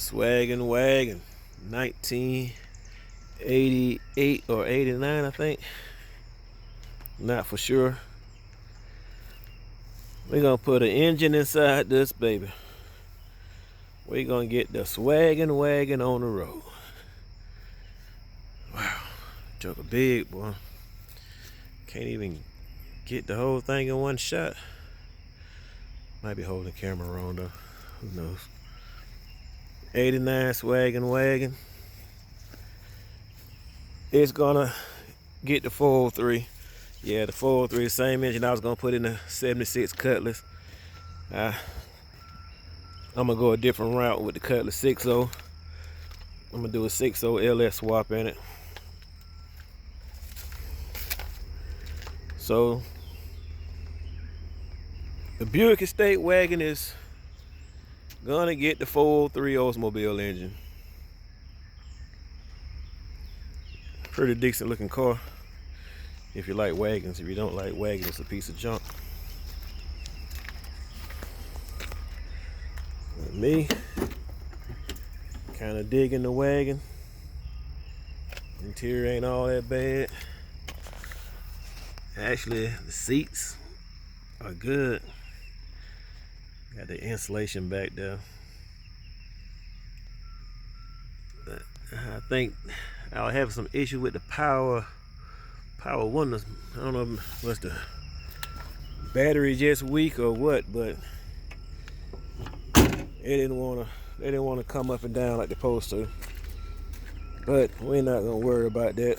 Swaggin' Wagon, 1988 or 89, I think. Not for sure. We're gonna put an engine inside this baby. We're gonna get the Swaggin' Wagon on the road. Wow, took a big boy. Can't even get the whole thing in one shot. Might be holding the camera wrong though. Who knows? 89 Swaggin' Wagon. It's gonna get the 403. Yeah, the 403, same engine I was gonna put in the 76 Cutlass. I'm gonna go a different route with the Cutlass 6.0. I'm gonna do a 6.0 LS swap in it. So the Buick Estate Wagon is gonna get the 403 Oldsmobile engine. Pretty decent looking car if you like wagons. If you don't like wagons, it's a piece of junk. With me, kind of digging the wagon. Interior ain't all that bad. Actually, the seats are good. Got the insulation back there. But I think I'll have some issue with the power windows. I don't know if it's the battery just weak or what, but they didn't want to come up and down like they're supposed to. But we're not gonna worry about that.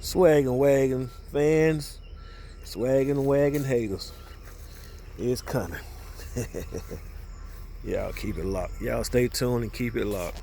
Swaggin' Wagon fans, Swaggin' Wagon haters, it's coming. Y'all keep it locked. Y'all stay tuned and keep it locked.